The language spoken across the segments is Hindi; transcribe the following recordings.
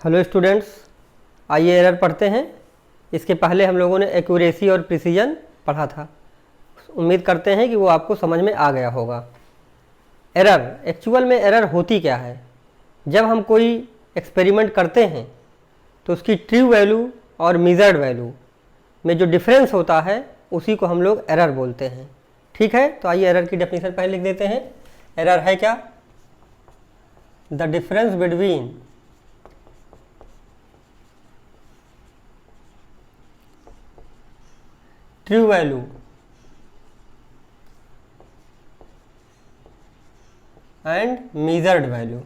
हेलो स्टूडेंट्स, आइए एरर पढ़ते हैं। इसके पहले हम लोगों ने एक्यूरेसी और प्रिसीजन पढ़ा था। उम्मीद करते हैं कि वो आपको समझ में आ गया होगा। एरर, एक्चुअल में एरर होती क्या है? जब हम कोई एक्सपेरिमेंट करते हैं तो उसकी ट्रू वैल्यू और मेजर्ड वैल्यू में जो डिफरेंस होता है उसी को हम लोग एरर बोलते हैं। ठीक है, तो आइए एरर की डेफिनेशन पहले लिख देते हैं। एरर है क्या? The difference between true value and measured value.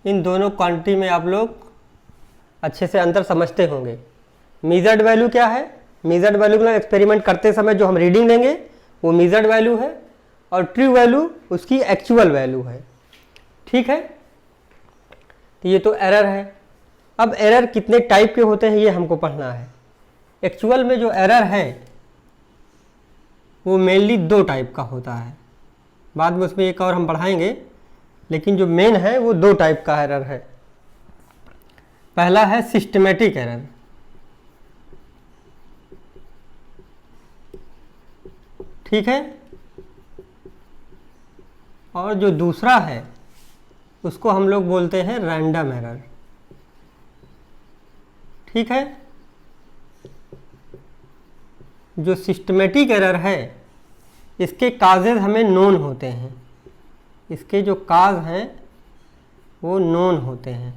इन दोनों क्वांटिटी में आप लोग अच्छे से अंतर समझते होंगे। मेजर्ड वैल्यू क्या है? मेजर्ड वैल्यू मतलब एक्सपेरिमेंट करते समय जो हम रीडिंग लेंगे वो मेजर्ड वैल्यू है, और ट्रू वैल्यू उसकी एक्चुअल वैल्यू है। ठीक है, तो ये तो एरर है। अब एरर कितने टाइप के होते हैं ये हमको पढ़ना है। एक्चुअल में जो एरर है वो मेनली दो टाइप का होता है। बाद में उसमें एक और हम पढ़ाएंगे, लेकिन जो मेन है वो दो टाइप का एरर है। पहला है सिस्टमेटिक एरर। ठीक है, और जो दूसरा है उसको हम लोग बोलते हैं रैंडम एरर। ठीक है, जो सिस्टमेटिक एरर है इसके काजेज हमें नोन होते हैं। इसके जो काज हैं वो नोन होते हैं।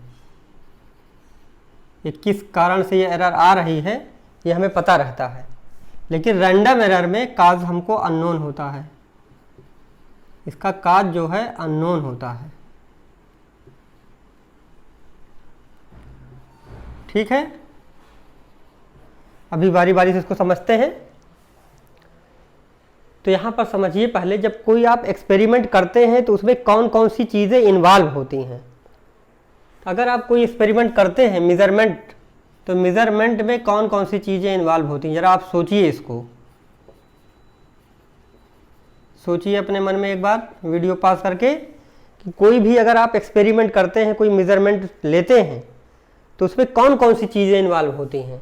ये किस कारण से ये एरर आ रही है ये हमें पता रहता है, लेकिन रैंडम एरर में काज हमको अननोन होता है। इसका काज जो है अननोन होता है। ठीक है, अभी बारी बारी से इसको समझते हैं। तो यहाँ पर समझिए पहले, जब कोई आप एक्सपेरिमेंट करते हैं तो उसमें कौन कौन सी चीज़ें इन्वॉल्व होती हैं। अगर आप कोई एक्सपेरिमेंट करते हैं मेज़रमेंट, तो मेज़रमेंट में कौन कौन सी चीज़ें इन्वॉल्व होती हैं, ज़रा आप सोचिए। इसको सोचिए अपने मन में एक बार वीडियो पॉज करके कि कोई भी अगर आप एक्सपेरिमेंट करते हैं, कोई मेज़रमेंट लेते हैं, तो उसमें कौन कौन सी चीज़ें इन्वॉल्व होती हैं।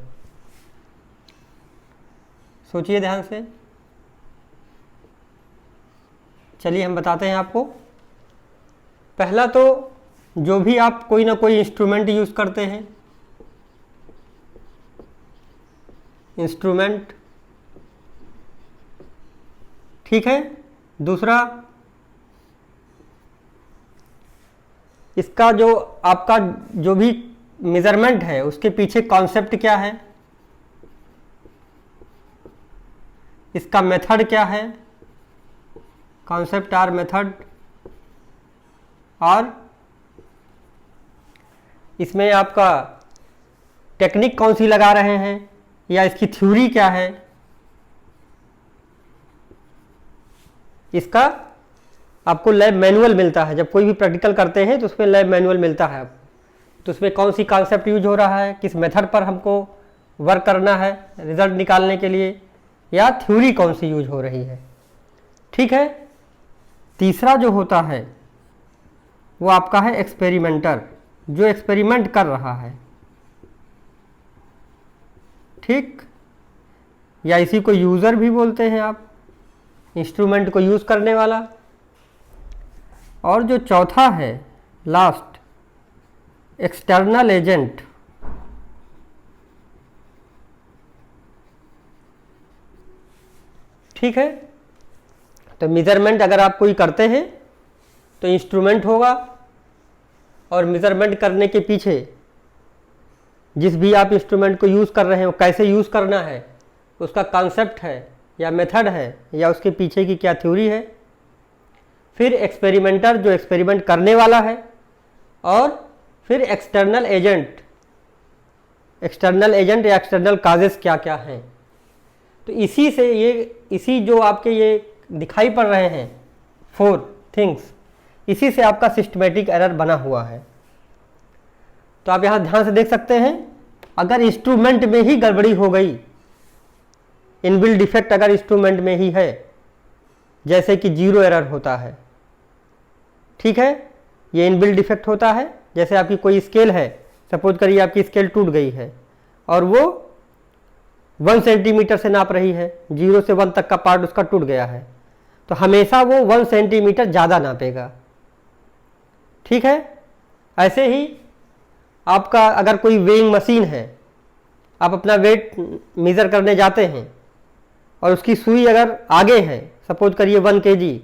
सोचिए ध्यान से। चलिए हम बताते हैं आपको। पहला तो जो भी आप कोई ना कोई इंस्ट्रूमेंट यूज़ करते हैं, इंस्ट्रूमेंट। ठीक है, दूसरा इसका जो आपका जो भी मेज़रमेंट है उसके पीछे कॉन्सेप्ट क्या है, इसका मेथड क्या है, कॉन्सेप्ट और मेथड, और इसमें आपका टेक्निक कौन सी लगा रहे हैं या इसकी थ्योरी क्या है। इसका आपको लैब मैनुअल मिलता है। जब कोई भी प्रैक्टिकल करते हैं तो उसमें लैब मैनुअल मिलता है आपको, तो उसमें कौन सी कॉन्सेप्ट यूज हो रहा है, किस मेथड पर हमको वर्क करना है रिजल्ट निकालने के लिए, या थ्योरी कौन सी यूज हो रही है। ठीक है, तीसरा जो होता है वो आपका है एक्सपेरिमेंटर, जो एक्सपेरिमेंट कर रहा है। ठीक, या इसी को यूज़र भी बोलते हैं आप, इंस्ट्रूमेंट को यूज़ करने वाला। और जो चौथा है लास्ट, एक्सटर्नल एजेंट। ठीक है, तो मेज़रमेंट अगर आप कोई करते हैं तो इंस्ट्रूमेंट होगा, और मेज़रमेंट करने के पीछे जिस भी आप इंस्ट्रूमेंट को यूज़ कर रहे हैं वो कैसे यूज़ करना है, उसका कॉन्सेप्ट है या मेथड है, या उसके पीछे की क्या थ्योरी है। फिर एक्सपेरिमेंटर जो एक्सपेरिमेंट करने वाला है, और फिर एक्सटर्नल एजेंट। एक्सटर्नल एजेंट या एक्सटर्नल काजेस क्या क्या हैं। तो इसी से इसी जो आपके ये दिखाई पड़ रहे हैं 4 थिंग्स, इसी से आपका सिस्टमेटिक एरर बना हुआ है। तो आप यहाँ ध्यान से देख सकते हैं, अगर इंस्ट्रूमेंट में ही गड़बड़ी हो गई, इनबिल्ट डिफेक्ट अगर इंस्ट्रूमेंट में ही है, जैसे कि जीरो एरर होता है, ठीक है, ये इनबिल्ट डिफेक्ट होता है। जैसे आपकी कोई स्केल है, सपोज करिए आपकी स्केल टूट गई है और वो 1 सेंटीमीटर से नाप रही है, 0 से 1 तक का पार्ट उसका टूट गया है, तो हमेशा वो 1 सेंटीमीटर ज़्यादा नापेगा। ठीक है। ऐसे ही आपका अगर कोई वेइंग मशीन है, आप अपना वेट मेज़र करने जाते हैं और उसकी सुई अगर आगे है, सपोज करिए 1 kg,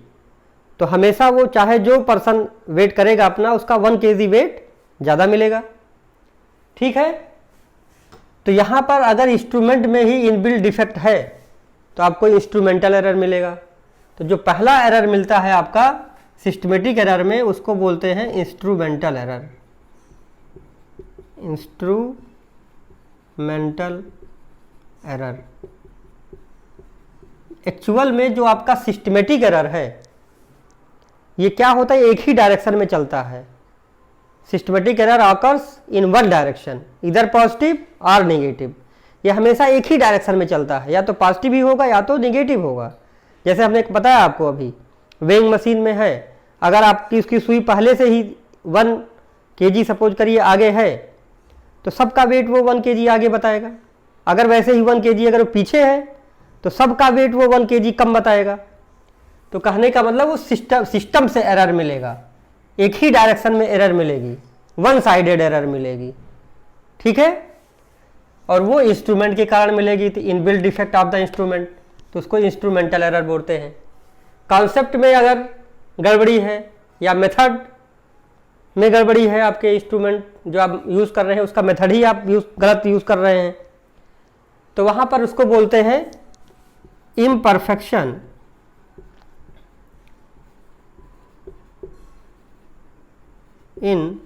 तो हमेशा वो चाहे जो पर्सन वेट करेगा अपना, उसका 1 kg वेट ज़्यादा मिलेगा। ठीक है। तो यहाँ पर अगर इंस्ट्रूमेंट में ही इनबिल्ट डिफेक्ट है तो आपको इंस्ट्रूमेंटल एरर मिलेगा। तो जो पहला एरर मिलता है आपका सिस्टमेटिक एरर में, उसको बोलते हैं instrumental error. Instrumental error. Actual में जो आपका सिस्टमेटिक एरर है, ये क्या होता है, एक ही डायरेक्शन में चलता है। Systematic error occurs in one direction, इधर पॉजिटिव और नेगेटिव। ये हमेशा एक ही डायरेक्शन में चलता है, या तो पॉजिटिव ही होगा या तो नेगेटिव होगा। जैसे हमने बताया आपको अभी, वेइंग मशीन में है, अगर आपकी उसकी सुई पहले से ही 1 kg सपोज करिए आगे है, तो सबका वेट वो 1 kg आगे बताएगा। अगर वैसे ही 1 kg अगर वो पीछे है, तो सबका वेट वो 1 kg कम बताएगा। तो कहने का मतलब वो सिस्टम से एरर मिलेगा, एक ही डायरेक्शन में एरर मिलेगी, वन साइडेड एरर मिलेगी। ठीक है। और वो इंस्ट्रूमेंट के कारण मिलेगी, तो inbuilt defect of the instrument, तो उसको इंस्ट्रूमेंटल एरर बोलते हैं। कॉन्सेप्ट में अगर गड़बड़ी है या मेथड में गड़बड़ी है, आपके इंस्ट्रूमेंट जो आप यूज़ कर रहे हैं उसका मेथड ही आप गलत यूज़ कर रहे हैं, तो वहाँ पर उसको बोलते हैं imperfection in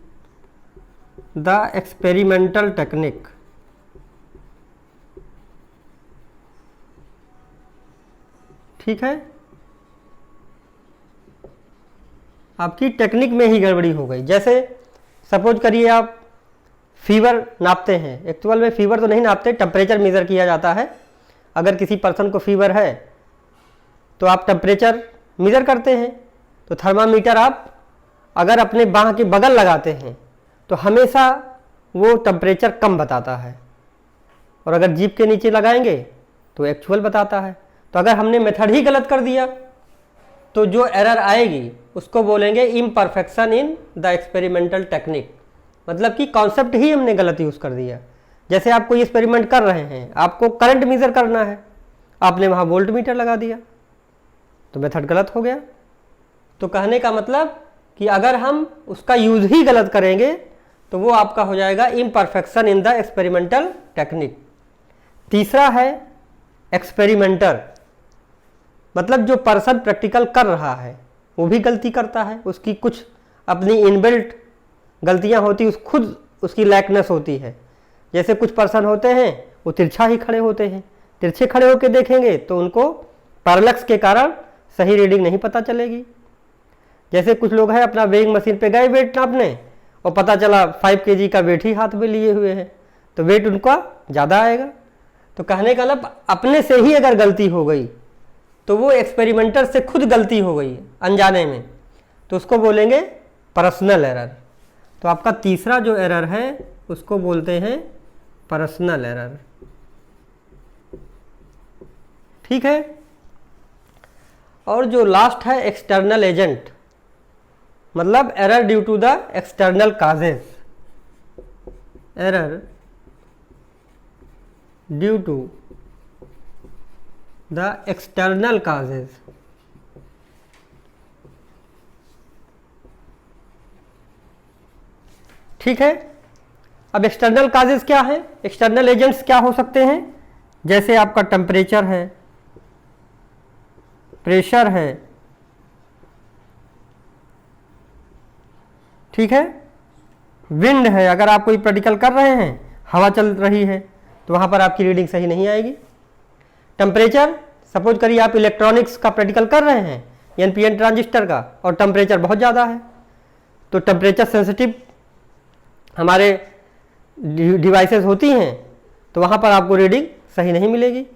the experimental technique. ठीक है। आपकी टेक्निक में ही गड़बड़ी हो गई। जैसे सपोज करिए आप फीवर नापते हैं, एक्चुअल में फीवर तो नहीं नापते, टेम्परेचर मेज़र किया जाता है। अगर किसी पर्सन को फीवर है तो आप टेम्परेचर मेज़र करते हैं, तो थर्मामीटर आप अगर अपने बाह के बगल लगाते हैं तो हमेशा वो टेम्परेचर कम बताता है, और अगर जीभ के नीचे लगाएंगे तो एक्चुअल बताता है। तो अगर हमने मेथड ही गलत कर दिया तो जो एरर आएगी उसको बोलेंगे imperfection in the experimental technique, मतलब कि कॉन्सेप्ट ही हमने गलत यूज़ कर दिया। जैसे आप कोई एक्सपेरिमेंट कर रहे हैं, आपको करंट मेज़र करना है, आपने वहाँ वोल्ट मीटर लगा दिया, तो मेथड गलत हो गया। तो कहने का मतलब कि अगर हम उसका यूज़ ही गलत करेंगे तो वो आपका हो जाएगा imperfection in the experimental technique. तीसरा है एक्सपेरिमेंटर, मतलब जो पर्सन प्रैक्टिकल कर रहा है वो भी गलती करता है, उसकी कुछ अपनी इनबिल्ट गलतियां होती, खुद उसकी लैकनेस होती है। जैसे कुछ पर्सन होते हैं वो तिरछा ही खड़े होते हैं, तिरछे खड़े होकर देखेंगे तो उनको पैरेलक्स के कारण सही रीडिंग नहीं पता चलेगी। जैसे कुछ लोग हैं अपना वेइंग मशीन पे गए वेट नापने और पता चला 5 kg का वेट ही हाथ में लिए हुए हैं, तो वेट उनका ज़्यादा आएगा। तो कहने का मतलब अपने से ही अगर गलती हो गई तो वो एक्सपेरिमेंटर से खुद गलती हो गई अनजाने में, तो उसको बोलेंगे पर्सनल एरर। तो आपका तीसरा जो एरर है उसको बोलते हैं पर्सनल एरर। ठीक है। और जो लास्ट है एक्सटर्नल एजेंट, मतलब error due to the external causes, error due to the external causes. ठीक है। अब एक्सटर्नल काजेस क्या है, एक्सटर्नल एजेंट्स क्या हो सकते हैं, जैसे आपका टेम्परेचर है, प्रेशर है, ठीक है, विंड है। अगर आप कोई प्रैक्टिकल कर रहे हैं, हवा चल रही है, तो वहाँ पर आपकी रीडिंग सही नहीं आएगी। टेम्परेचर, सपोज करिए आप इलेक्ट्रॉनिक्स का प्रैक्टिकल कर रहे हैं, एनपीएन ट्रांजिस्टर का, और टेम्परेचर बहुत ज़्यादा है, तो टेम्परेचर सेंसिटिव हमारे डिवाइसेस होती हैं, तो वहाँ पर आपको रीडिंग सही नहीं मिलेगी।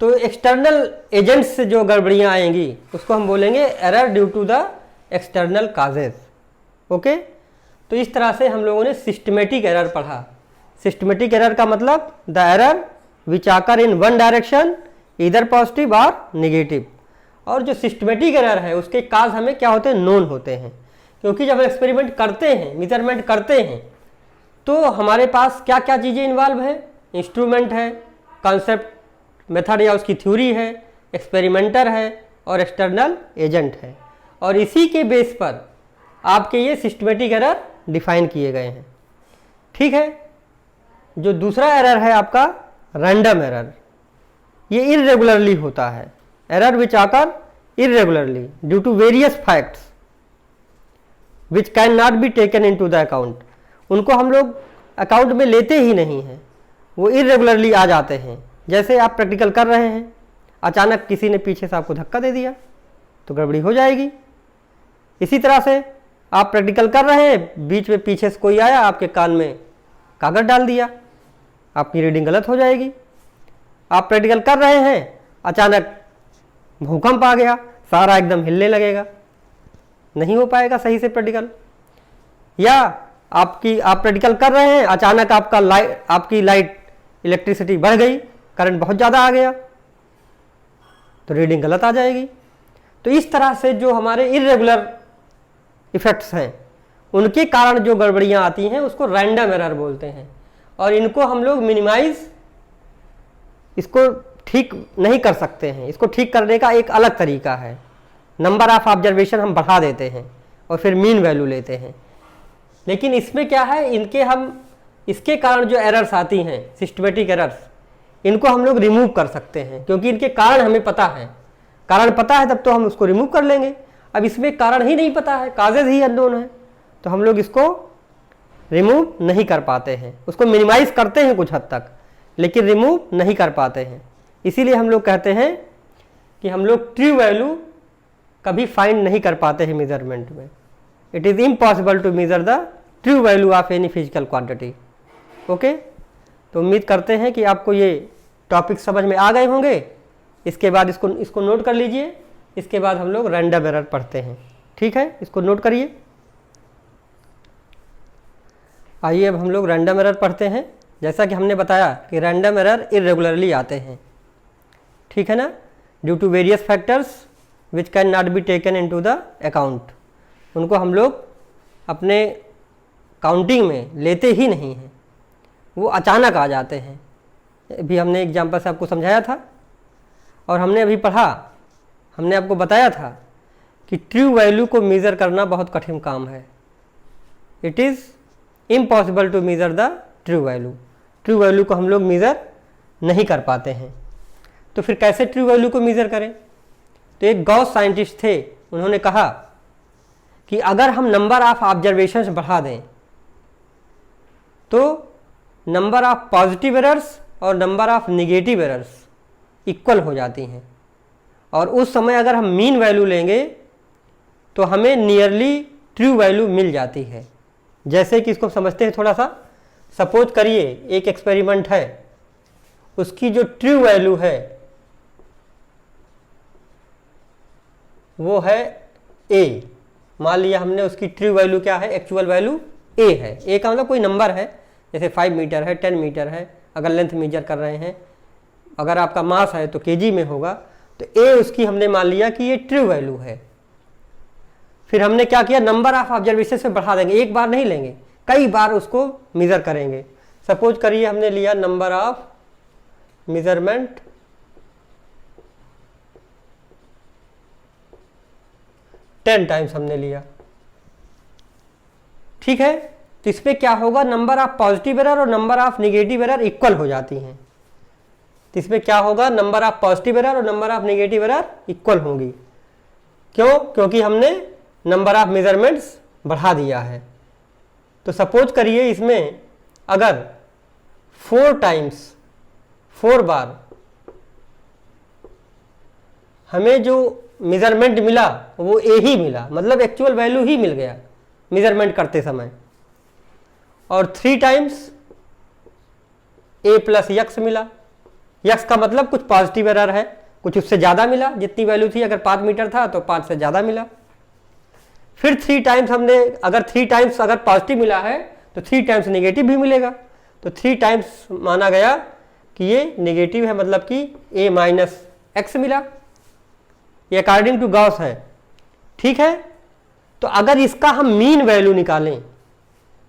तो एक्सटर्नल एजेंट्स से जो गड़बड़ियाँ आएंगी उसको हम बोलेंगे error due to the external causes, okay, तो इस तरह से हम लोगों ने सिस्टमेटिक एरर पढ़ा। सिस्टमेटिक एरर का मतलब द एरर विच आकर इन वन डायरेक्शन इधर पॉजिटिव और नेगेटिव। और जो सिस्टमेटिक एरर है उसके काज हमें क्या होते हैं, नोन होते हैं, क्योंकि जब एक्सपेरिमेंट करते हैं, मेजरमेंट करते हैं, तो हमारे पास क्या क्या चीज़ें इन्वॉल्व है, इंस्ट्रूमेंट है, कॉन्सेप्ट मेथड या उसकी थ्योरी है, एक्सपेरिमेंटर है और एक्सटर्नल एजेंट है। और इसी के बेस पर आपके ये सिस्टमेटिक एरर डिफाइन किए गए हैं। ठीक है, जो दूसरा एरर है आपका रैंडम एरर, ये इर्रेगुलरली होता है। Error which occur irregularly due to various facts which can not be taken into the account. उनको हम लोग अकाउंट में लेते ही नहीं हैं, वो इर्रेगुलरली आ जाते हैं। जैसे आप प्रैक्टिकल कर रहे हैं, अचानक किसी ने पीछे से आपको धक्का दे दिया तो गड़बड़ी हो जाएगी। इसी तरह से आप प्रैक्टिकल कर रहे हैं, बीच में पीछे से कोई आया आपके कान में कागज डाल दिया, आपकी रीडिंग गलत हो जाएगी। आप प्रैक्टिकल कर रहे हैं, अचानक भूकंप आ गया, सारा एकदम हिलने लगेगा, नहीं हो पाएगा सही से प्रैक्टिकल। या आप प्रैक्टिकल कर रहे हैं, अचानक आपकी लाइट इलेक्ट्रिसिटी बढ़ गई, करंट बहुत ज़्यादा आ गया तो रीडिंग गलत आ जाएगी। तो इस तरह से जो हमारे इर्रेगुलर इफेक्ट्स हैं उनके कारण जो गड़बड़ियाँ आती हैं उसको रैंडम एरर बोलते हैं। और इनको हम लोग मिनिमाइज, इसको ठीक नहीं कर सकते हैं। इसको ठीक करने का एक अलग तरीका है, नंबर ऑफ ऑब्जर्वेशन हम बढ़ा देते हैं और फिर मीन वैल्यू लेते हैं। लेकिन इसमें क्या है, इसके कारण जो एरर्स आती हैं, सिस्टमेटिक एरर्स, इनको हम लोग रिमूव कर सकते हैं, क्योंकि इनके कारण हमें पता है। कारण पता है तब तो हम उसको रिमूव कर लेंगे। अब इसमें कारण ही नहीं पता है, काजेज ही अननोन है, तो हम लोग इसको रिमूव नहीं कर पाते हैं। उसको मिनिमाइज करते हैं कुछ हद तक, लेकिन रिमूव नहीं कर पाते हैं। इसीलिए हम लोग कहते हैं कि हम लोग ट्रू वैल्यू कभी फाइंड नहीं कर पाते हैं मेजरमेंट में। It is impossible to measure the true value of any physical quantity. Okay, तो उम्मीद करते हैं कि आपको ये टॉपिक समझ में आ गए होंगे। इसके बाद इसको नोट कर लीजिए। इसके बाद हम लोग रैंडम एरर पढ़ते हैं। ठीक है, इसको नोट करिए। आइए अब हम लोग रैंडम एरर पढ़ते हैं। जैसा कि हमने बताया कि रैंडम एरर इरेगुलरली आते हैं, ठीक है ना, due to various factors which can not be taken into the account. उनको हम लोग अपने काउंटिंग में लेते ही नहीं हैं, वो अचानक आ जाते हैं। अभी हमने एग्जाम्पल से आपको समझाया था और हमने अभी पढ़ा, हमने आपको बताया था कि ट्रू वैल्यू को मेज़र करना बहुत कठिन काम है। It is impossible to measure the true value. True value को हम लोग मेज़र नहीं कर पाते हैं। तो फिर कैसे ट्रू वैल्यू को मेज़र करें? तो एक गॉस साइंटिस्ट थे, उन्होंने कहा कि अगर हम नंबर ऑफ ऑब्जर्वेशंस बढ़ा दें तो नंबर ऑफ पॉजिटिव एरर्स और number of negative errors equal हो जाती हैं। और उस समय अगर हम मीन वैल्यू लेंगे तो हमें नियरली ट्रू वैल्यू मिल जाती है। जैसे कि इसको समझते हैं थोड़ा सा। सपोज करिए एक एक्सपेरिमेंट है, उसकी जो ट्रू वैल्यू है वो है ए। मान लिया हमने उसकी ट्रू वैल्यू क्या है, एक्चुअल वैल्यू ए है। ए का मतलब कोई नंबर है, जैसे 5 मीटर है, 10 मीटर है, अगर लेंथ मेजर कर रहे हैं। अगर आपका मास है तो केजी में होगा। तो ए उसकी हमने मान लिया कि ये ट्रू वैल्यू है। फिर हमने क्या किया, नंबर ऑफ ऑब्जर्वेशन से बढ़ा देंगे, एक बार नहीं लेंगे, कई बार उसको मेज़र करेंगे। सपोज करिए हमने लिया नंबर ऑफ मेजरमेंट 10 टाइम्स हमने लिया, ठीक है। तो इसमें क्या होगा, नंबर ऑफ पॉजिटिव एरर और number of negative error equal हो जाती हैं। तो इसमें क्या होगा, नंबर ऑफ पॉजिटिव एरर और number of negative error equal होंगी। क्यों? क्योंकि हमने नंबर ऑफ मेजरमेंट्स बढ़ा दिया है। तो सपोज करिए इसमें अगर 4 बार हमें जो मेजरमेंट मिला वो ए ही मिला, मतलब एक्चुअल वैल्यू ही मिल गया मेजरमेंट करते समय, और 3 टाइम्स ए प्लस यक्स मिला। यक्स का मतलब कुछ पॉजिटिव एरर है, कुछ उससे ज़्यादा मिला, जितनी वैल्यू थी, अगर 5 मीटर था तो 5 से ज़्यादा मिला। फिर 3 टाइम्स हमने अगर 3 टाइम्स अगर पॉजिटिव मिला है तो 3 टाइम्स नेगेटिव भी मिलेगा, तो 3 टाइम्स माना गया कि ये नेगेटिव है, मतलब कि a माइनस एक्स मिला, ये अकॉर्डिंग टू गॉस है। ठीक है, तो अगर इसका हम मीन वैल्यू निकालें,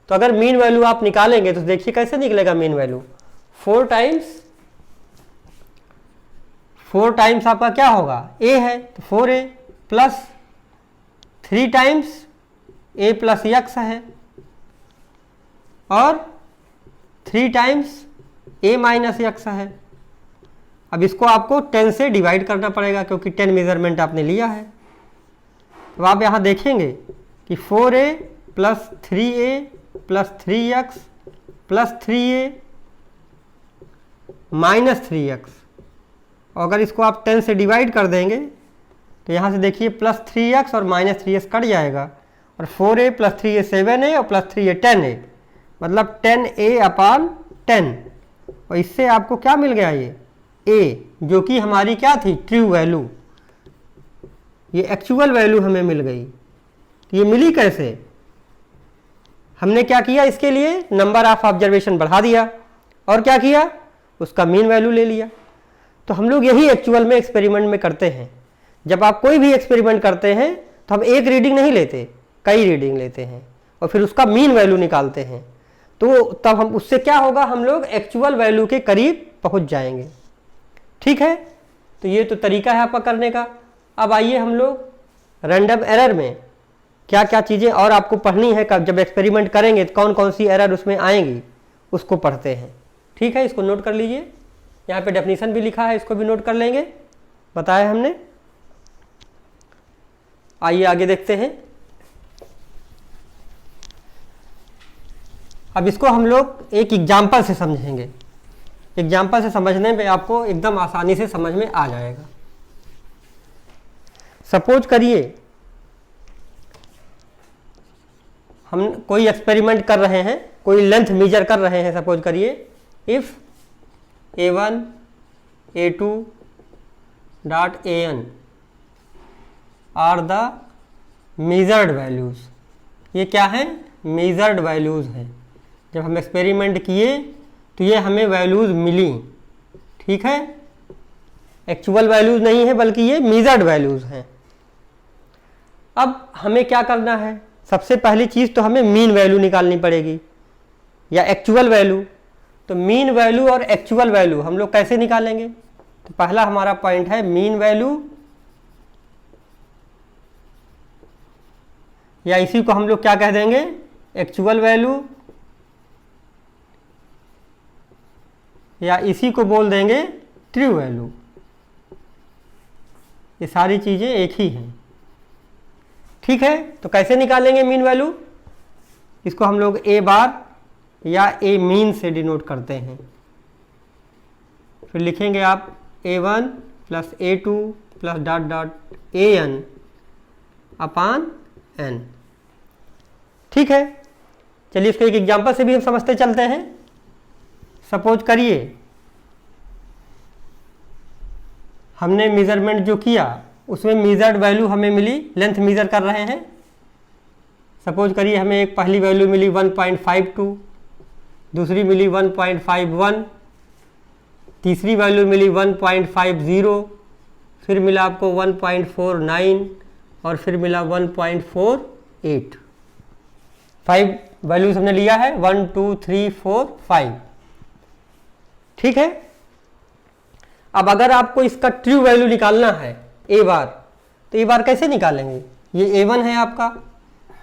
तो अगर मीन वैल्यू आप निकालेंगे तो देखिए कैसे निकलेगा मीन वैल्यू। 4 टाइम्स आपका क्या होगा, a है तो 4a plus 3 times a plus x है और 3 टाइम्स a माइनस एक्स है। अब इसको आपको 10 से डिवाइड करना पड़ेगा क्योंकि 10 मेजरमेंट आपने लिया है। तो आप यहाँ देखेंगे कि 4a plus 3a plus 3x plus 3a minus 3x, और अगर इसको आप 10 से डिवाइड कर देंगे तो यहाँ से देखिए प्लस 3x और माइनस 3x कट जाएगा, और 4a प्लस 3a 7a और प्लस 3a 10a, मतलब 10a अपान 10, और इससे आपको क्या मिल गया, ये a जो कि हमारी क्या थी, ट्रू वैल्यू, ये एक्चुअल वैल्यू हमें मिल गई। तो ये मिली कैसे, हमने क्या किया, इसके लिए नंबर ऑफ ऑब्जर्वेशन बढ़ा दिया और क्या किया, उसका मीन वैल्यू ले लिया। तो हम लोग यही एक्चुअल में एक्सपेरिमेंट में करते हैं। जब आप कोई भी एक्सपेरिमेंट करते हैं तो हम एक रीडिंग नहीं लेते, कई रीडिंग लेते हैं और फिर उसका मीन वैल्यू निकालते हैं, तो तब हम उससे क्या होगा, हम लोग एक्चुअल वैल्यू के करीब पहुंच जाएंगे। ठीक है, तो ये तो तरीका है आपका करने का। अब आइए हम लोग रैंडम एरर में क्या क्या चीज़ें और आपको पढ़नी है, कब जब एक्सपेरिमेंट करेंगे तो कौन कौन सी एरर उसमें आएंगी उसको पढ़ते हैं। ठीक है, इसको नोट कर लीजिए, यहाँ पे डेफिनेशन भी लिखा है, इसको भी नोट कर लेंगे, बताया हमने। आइए आगे देखते हैं। अब इसको हम लोग एक एग्जाम्पल से समझेंगे, एग्जाम्पल से समझने में आपको एकदम आसानी से समझ में आ जाएगा। सपोज करिए हम कोई एक्सपेरिमेंट कर रहे हैं, कोई लेंथ मेजर कर रहे हैं। सपोज करिए if a1 a2 dot an are the measured values, ये क्या है, मेजर्ड वैल्यूज हैं। जब हम एक्सपेरिमेंट किए तो ये हमें वैल्यूज मिली। ठीक है, एक्चुअल वैल्यूज नहीं है बल्कि ये मेजर्ड वैल्यूज हैं। अब हमें क्या करना है, सबसे पहली चीज़ तो हमें मीन वैल्यू निकालनी पड़ेगी या एक्चुअल वैल्यू। तो मीन वैल्यू और एक्चुअल वैल्यू हम लोग कैसे निकालेंगे, तो पहला हमारा पॉइंट है मीन वैल्यू, या इसी को हम लोग क्या कह देंगे, एक्चुअल वैल्यू, या इसी को बोल देंगे ट्रू वैल्यू। ये सारी चीज़ें एक ही हैं। ठीक है, तो कैसे निकालेंगे मीन वैल्यू, इसको हम लोग ए बार या ए मीन से डिनोट करते हैं। फिर लिखेंगे आप a1 plus a2 plus dot dot an upon n। ठीक है, चलिए इसको एक एग्जांपल से भी हम समझते चलते हैं। सपोज करिए हमने मेजरमेंट जो किया उसमें मेजर्ड वैल्यू हमें मिली, लेंथ मेजर कर रहे हैं। सपोज करिए हमें एक पहली वैल्यू मिली 1.52, दूसरी मिली 1.51, तीसरी वैल्यू मिली 1.50, फिर मिला आपको 1.49 और फिर मिला 1.48। 5 वैल्यूज हमने लिया है, 1 2 3 4 5। ठीक है, अब अगर आपको इसका ट्रू वैल्यू निकालना है ए बार, तो ए बार कैसे निकालेंगे, ये a1 है आपका,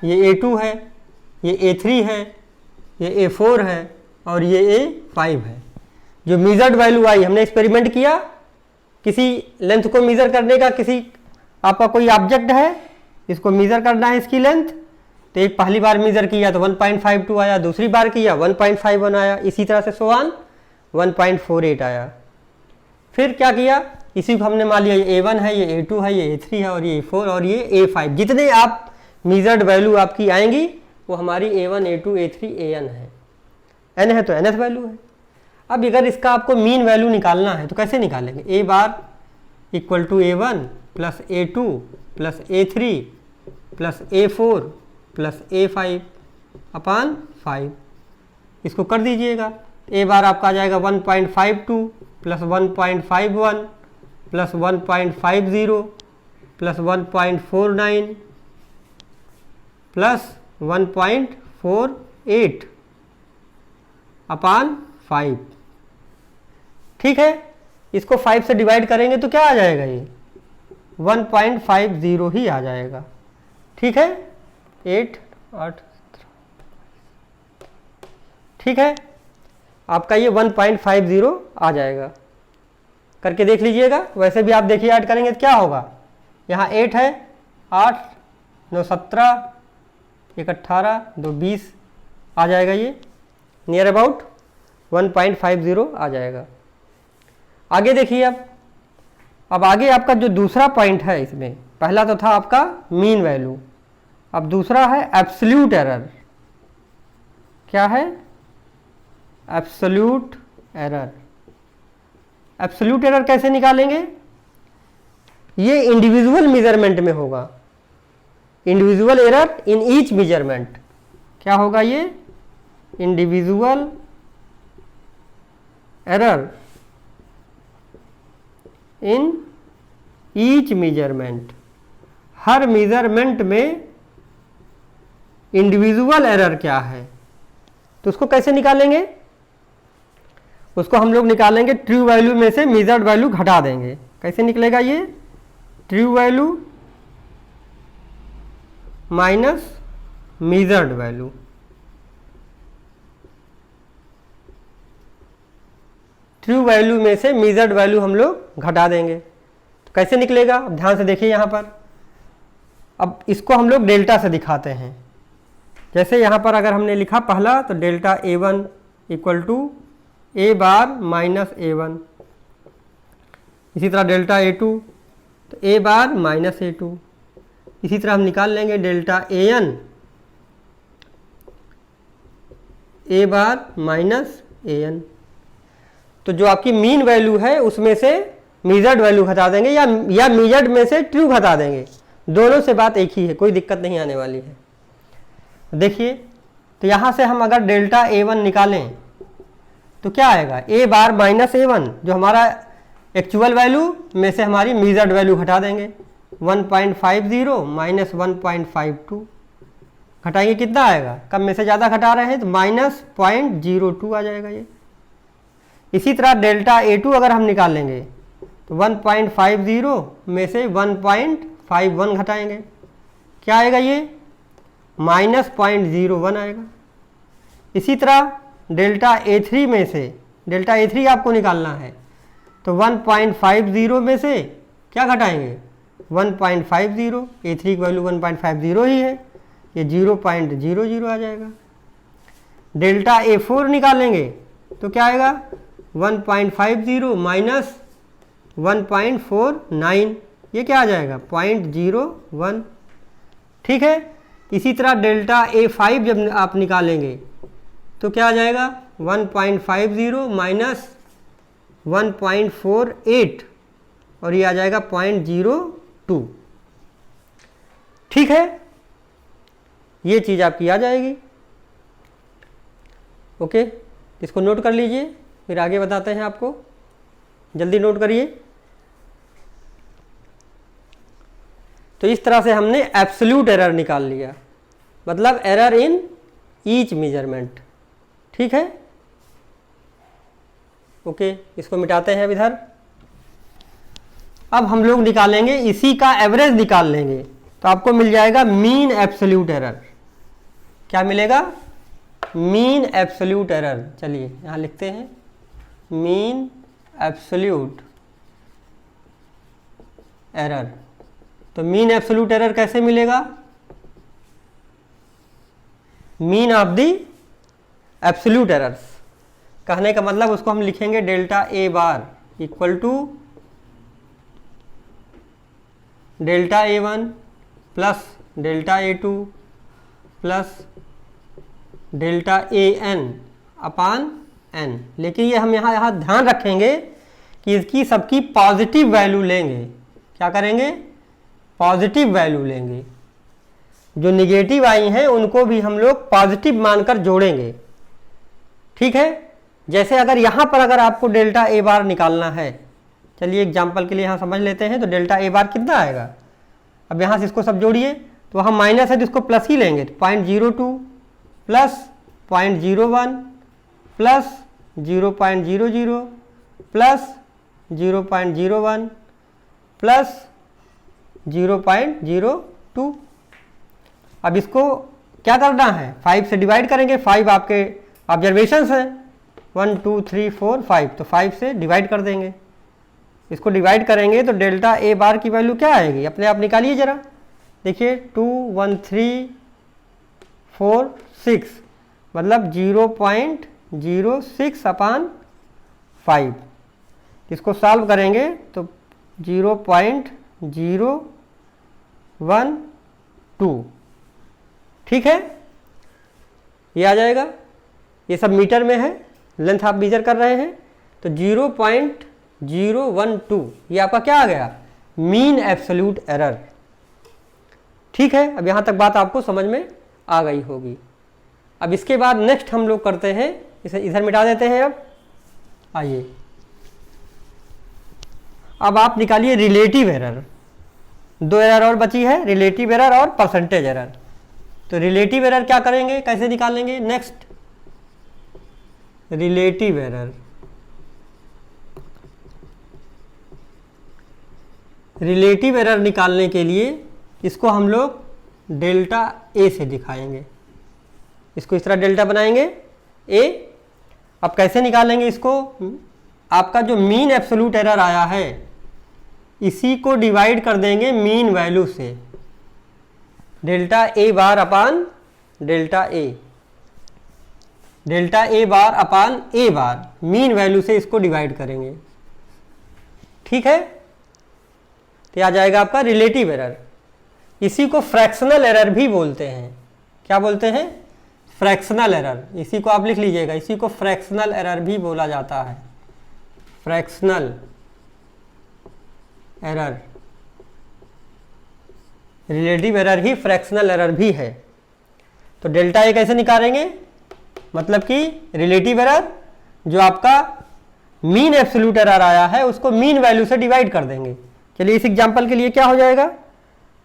ये a2 है, ये a3 है, ये a4 है और ये a5 है। जो मेजर्ड वैल्यू आई, हमने एक्सपेरिमेंट किया किसी लेंथ को मेजर करने का, किसी आपका कोई ऑब्जेक्ट है इसको मेजर करना है इसकी लेंथ, तो एक पहली बार मेजर किया तो 1.52 आया, दूसरी बार किया 1.51 आया, इसी तरह से सोआन 1.48 आया। फिर क्या किया, इसी को हमने मान लिया ये a1 है, ये a2 है, ये a3 है और ये a4 और ये a5। जितने आप मेजर्ड वैल्यू आपकी आएंगी वो हमारी a1 a2 a3 an है, n है तो nth वैल्यू है। अब अगर इसका आपको मीन वैल्यू निकालना है तो कैसे निकालेंगे, a bar equal to a1 plus a2 plus a3 plus A4 plus A5 upon 5, इसको कर दीजिएगा। ए बार आपका आ जाएगा 1.52 प्लस 1.51 प्लस 1.50 प्लस 1.49 प्लस 1.48 अपान 5। ठीक है, इसको 5 से डिवाइड करेंगे तो क्या आ जाएगा, ये 1.50 ही आ जाएगा। ठीक है, 8 8 ठीक है, आपका ये 1.50 आ जाएगा। करके देख लीजिएगा। वैसे भी आप देखिए ऐड करेंगे तो क्या होगा, यहाँ 8 है, 8 9 17 1 18 2 20 आ जाएगा, ये नियर अबाउट 1.50 आ जाएगा। आगे देखिए अब आगे आपका जो दूसरा पॉइंट है, इसमें पहला तो था आपका मीन वैल्यू, अब दूसरा है एब्सोल्यूट एरर। क्या है, एब्सोल्यूट एरर। एब्सोल्यूट एरर कैसे निकालेंगे, ये इंडिविजुअल मेजरमेंट में होगा, individual error in each measurement. क्या होगा ये, individual error in each measurement. Her measurement में इंडिविजुअल एरर क्या है, तो उसको कैसे निकालेंगे, उसको हम लोग निकालेंगे ट्रू वैल्यू में से मेजर्ड वैल्यू घटा देंगे। कैसे निकलेगा ये, true value minus measured value. True value में से मेजर्ड वैल्यू हम लोग घटा देंगे, तो कैसे निकलेगा, अब ध्यान से देखिए यहाँ पर। अब इसको हम लोग डेल्टा से दिखाते हैं। जैसे यहाँ पर अगर हमने लिखा पहला, तो delta A1 equal to A bar minus A1, इसी तरह डेल्टा A2 तो A बार माइनस A2, इसी तरह हम निकाल लेंगे delta AN A bar minus AN। तो जो आपकी मीन वैल्यू है उसमें से मेजर्ड वैल्यू घटा देंगे या मेजर्ड में से ट्रू घटा देंगे, दोनों से बात एक ही है, कोई दिक्कत नहीं आने वाली है। देखिए, तो यहाँ से हम अगर डेल्टा A1 निकालें तो क्या आएगा, A बार माइनस A1, जो हमारा एक्चुअल वैल्यू में से हमारी मेजर्ड वैल्यू घटा देंगे, 1.50 माइनस 1.52 घटाएंगे, कितना आएगा, कम में से ज़्यादा घटा रहे हैं तो माइनस 0.02 आ जाएगा ये। इसी तरह डेल्टा A2 अगर हम निकालेंगे तो 1.50 में से 1.51 घटाएंगे, क्या आएगा ये, माइनस 0.01 आएगा। इसी तरह डेल्टा A3 में से, डेल्टा A3 आपको निकालना है, तो 1.50 में से क्या घटाएंगे, 1.50, A3 की वैल्यू 1.50 ही है, ये 0.00 आ जाएगा। डेल्टा A4 निकालेंगे तो क्या आएगा, 1.50 माइनस 1.49, ये क्या आ जाएगा, 0.01। ठीक है, इसी तरह डेल्टा A5 जब आप निकालेंगे तो क्या आ जाएगा, 1.50 माइनस 1.48 और ये आ जाएगा 0.02। ठीक है, ये चीज़ आपकी आ जाएगी। ओके, इसको नोट कर लीजिए, फिर आगे बताते हैं आपको, जल्दी नोट करिए। तो इस तरह से हमने एब्सोल्यूट एरर निकाल लिया, मतलब एरर इन ईच मेजरमेंट। ठीक है, ओके, इसको मिटाते हैं अब इधर। अब हम लोग निकालेंगे, इसी का एवरेज निकाल लेंगे, तो आपको मिल जाएगा मीन एब्सोल्यूट एरर। क्या मिलेगा, मीन एब्सोल्यूट एरर। चलिए यहाँ लिखते हैं, मीन एब्सोल्यूट एरर। तो मीन एब्सोल्यूट एरर कैसे मिलेगा, mean of the absolute errors. कहने का मतलब उसको हम लिखेंगे delta A bar equal to delta A1 plus delta A2 plus delta AN upon N। लेकिन ये हम यहाँ ध्यान रखेंगे कि इसकी सबकी पॉजिटिव वैल्यू लेंगे। क्या करेंगे, पॉजिटिव वैल्यू लेंगे। जो निगेटिव आई हैं उनको भी हम लोग पॉजिटिव मानकर जोड़ेंगे। ठीक है, जैसे अगर यहाँ पर अगर आपको डेल्टा ए बार निकालना है, चलिए एग्जाम्पल के लिए यहाँ समझ लेते हैं, तो डेल्टा ए बार कितना आएगा। अब यहाँ से इसको सब जोड़िए, तो वहाँ माइनस है तो इसको प्लस ही लेंगे, तो 0.02 प्लस 0.01 प्लस 0.00 प्लस 0.01 प्लस 0.02। अब इसको क्या करना है, 5 से डिवाइड करेंगे, 5 आपके ऑब्जर्वेशंस हैं, 1 2 3 4 5, तो 5 से डिवाइड कर देंगे। इसको डिवाइड करेंगे तो डेल्टा ए बार की वैल्यू क्या आएगी, अपने आप निकालिए ज़रा, देखिए 21346 मतलब 0.06/5। इसको सॉल्व करेंगे तो 0.012। ठीक है, ये आ जाएगा। ये सब मीटर में है, लेंथ आप मेजर कर रहे हैं, तो 0.012 ये आपका क्या आ गया, मीन एब्सोल्यूट एरर। ठीक है, अब यहाँ तक बात आपको समझ में आ गई होगी। अब इसके बाद नेक्स्ट हम लोग करते हैं, इसे इधर मिटा देते हैं। अब आइए, अब आप निकालिए रिलेटिव एरर। 2 एरर और बची है, रिलेटिव एरर और परसेंटेज एरर। तो रिलेटिव एरर क्या करेंगे, कैसे निकालेंगे, next relative error. Relative error निकालने के लिए इसको हम लोग डेल्टा ए से दिखाएंगे। इसको इस तरह डेल्टा बनाएंगे ए। अब कैसे निकालेंगे इसको, आपका जो मीन एब्सोल्यूट एरर आया है इसी को डिवाइड कर देंगे मीन वैल्यू से, delta A bar upon delta A, delta A bar upon A bar, mean value से इसको डिवाइड करेंगे। ठीक है, तो आ जाएगा आपका रिलेटिव एरर। इसी को फ्रैक्शनल एरर भी बोलते हैं। क्या बोलते हैं, फ्रैक्शनल एरर। इसी को आप लिख लीजिएगा, इसी को फ्रैक्शनल एरर भी बोला जाता है, फ्रैक्शनल एरर। रिलेटिव एरर ही फ्रैक्शनल एरर भी है। तो डेल्टा ए कैसे निकालेंगे, मतलब कि रिलेटिव एरर जो आपका मीन एब्सोल्यूट एरर आया है उसको मीन वैल्यू से डिवाइड कर देंगे। चलिए इस एग्जांपल के लिए क्या हो जाएगा,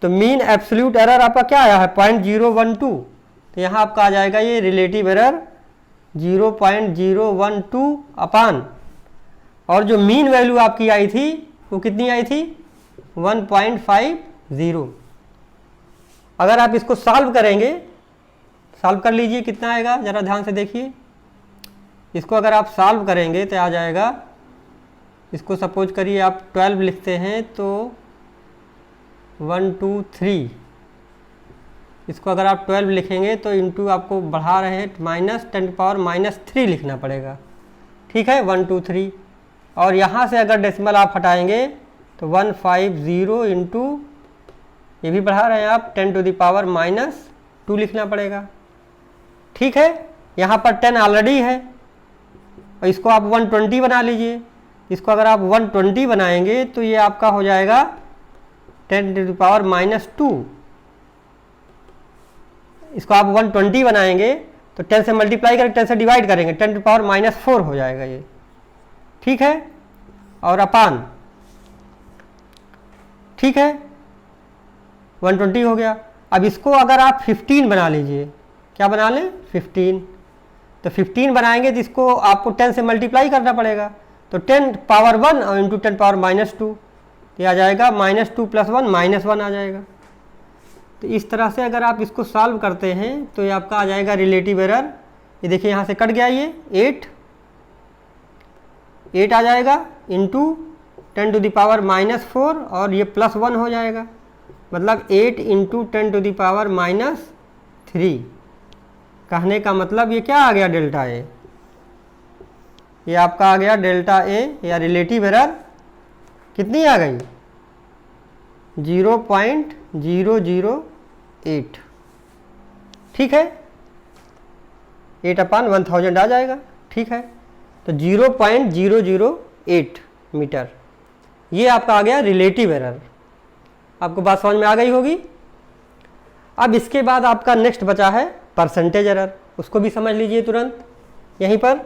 तो मीन एब्सोल्यूट एरर आपका क्या आया है 0.012, तो यहाँ आपका आ जाएगा ये रिलेटिव एरर 0.012 अपान, और जो मीन वैल्यू आपकी आई थी वो कितनी आई थी 1.50। अगर आप इसको सॉल्व करेंगे, सॉल्व कर लीजिए कितना आएगा, ज़रा ध्यान से देखिए। इसको अगर आप सॉल्व करेंगे तो आ जाएगा, इसको सपोज करिए आप 12 लिखते हैं तो 1 2 3, इसको अगर आप 12 लिखेंगे तो इंटू आपको बढ़ा रहे हैं -10⁻³ लिखना पड़ेगा। ठीक है, 1 2 3, और यहाँ से अगर डेसिमल आप हटाएंगे तो 150 इंटू, ये भी बढ़ा रहे हैं आप 10⁻² लिखना पड़ेगा। ठीक है, यहाँ पर 10 ऑलरेडी है, और इसको आप 120 बना लीजिए। इसको अगर आप 120 बनाएंगे तो ये आपका हो जाएगा 10⁻²। इसको आप 120 बनाएंगे तो 10 से मल्टीप्लाई करेंगे, 10 से डिवाइड करेंगे, 10⁻⁴ हो जाएगा ये। ठीक है, और अपान, ठीक है 120 हो गया। अब इसको अगर आप 15 बना लीजिए, क्या बना लें 15, तो 15 बनाएंगे तो इसको आपको 10 से मल्टीप्लाई करना पड़ेगा, तो 10⁻1 और इंटू 10⁻², ये आ जाएगा -2 + 1 -1 आ जाएगा। तो इस तरह से अगर आप इसको सॉल्व करते हैं तो ये आपका आ जाएगा रिलेटिव एरर। ये देखिए यहाँ से कट गया, ये 8 आ जाएगा इंटू 10⁻⁻⁴, और ये +1 हो जाएगा, मतलब 8 इंटू 10⁻³ कहने का मतलब ये क्या आ गया, डेल्टा ए। ये आपका आ गया डेल्टा ए या रिलेटिव एरर कितनी आ गई 0.008। ठीक है, 8/1000 आ जाएगा। ठीक है, तो 0.008 मीटर, ये आपका आ गया रिलेटिव एरर। आपको बात समझ में आ गई होगी। अब इसके बाद आपका नेक्स्ट बचा है परसेंटेज एरर, उसको भी समझ लीजिए तुरंत। यहीं पर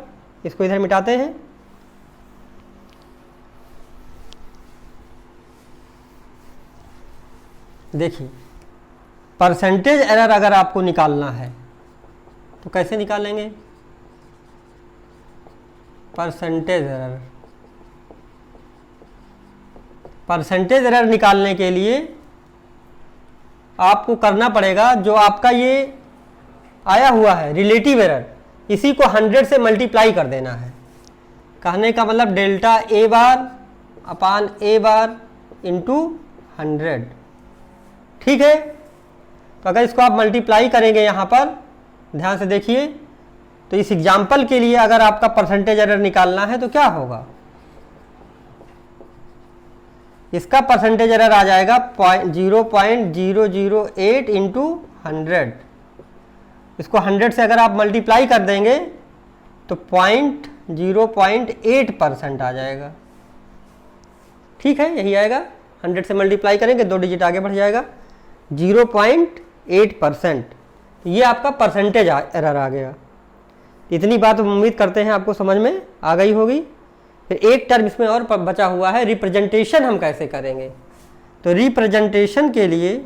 इसको इधर मिटाते हैं। देखिए, परसेंटेज एरर अगर आपको निकालना है तो कैसे निकालेंगे? परसेंटेज एरर, परसेंटेज एरर निकालने के लिए आपको करना पड़ेगा, जो आपका ये आया हुआ है रिलेटिव एरर, इसी को 100 से मल्टीप्लाई कर देना है। कहने का मतलब delta A bar upon A bar into 100, ठीक है। तो अगर इसको आप मल्टीप्लाई करेंगे यहाँ पर, ध्यान से देखिए, तो इस एग्जाम्पल के लिए अगर आपका परसेंटेज एरर निकालना है तो क्या होगा? इसका परसेंटेज एरर आ जाएगा 0.008 इंटू 100। इसको 100 से अगर आप मल्टीप्लाई कर देंगे तो 0.8% आ जाएगा, ठीक है, यही आएगा। 100 से मल्टीप्लाई करेंगे 2 डिजिट आगे बढ़ जाएगा, 0.8%। ये आपका परसेंटेज एरर आ गया। इतनी बात उम्मीद करते हैं आपको समझ में आ गई होगी। फिर एक टर्म इसमें और बचा हुआ है, रिप्रेजेंटेशन हम कैसे करेंगे? तो रिप्रेजेंटेशन के लिए,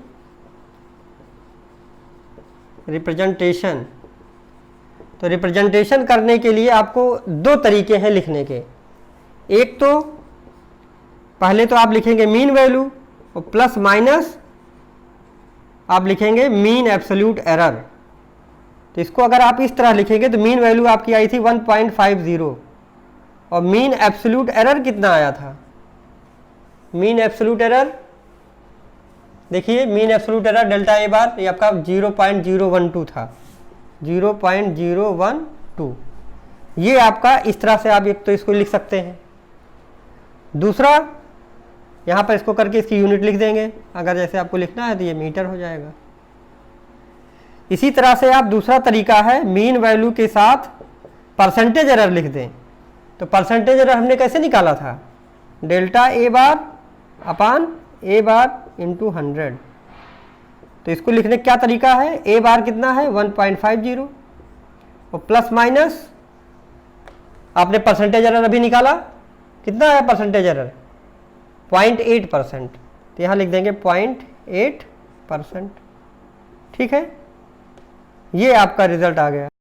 रिप्रेजेंटेशन करने के लिए आपको 2 तरीके हैं लिखने के। एक तो पहले तो आप लिखेंगे मीन वैल्यू और प्लस माइनस आप लिखेंगे मीन एब्सोल्यूट एरर। तो इसको अगर आप इस तरह लिखेंगे तो मीन वैल्यू आपकी आई थी 1.50 और मीन एब्सोल्यूट एरर कितना आया था? मीन एब्सोल्यूट एरर देखिए, mean absolute error delta A बार ये आपका 0.012 था, 0.012। ये आपका इस तरह से आप एक तो इसको लिख सकते हैं। दूसरा, यहाँ पर इसको करके इसकी यूनिट लिख देंगे। अगर जैसे आपको लिखना है तो ये मीटर हो जाएगा। इसी तरह से आप दूसरा तरीका है, मीन वैल्यू के साथ परसेंटेज एरर लिख दें। तो परसेंटेज एरर हमने कैसे निकाला था? Delta A bar upon A bar into 100। तो इसको लिखने का क्या तरीका है? ए बार कितना है? 1.50 और प्लस माइनस आपने परसेंटेज एरर अभी निकाला, कितना है परसेंटेज एरर? 0.8%। तो यहाँ लिख देंगे 0.8%, ठीक है। ये आपका रिजल्ट आ गया।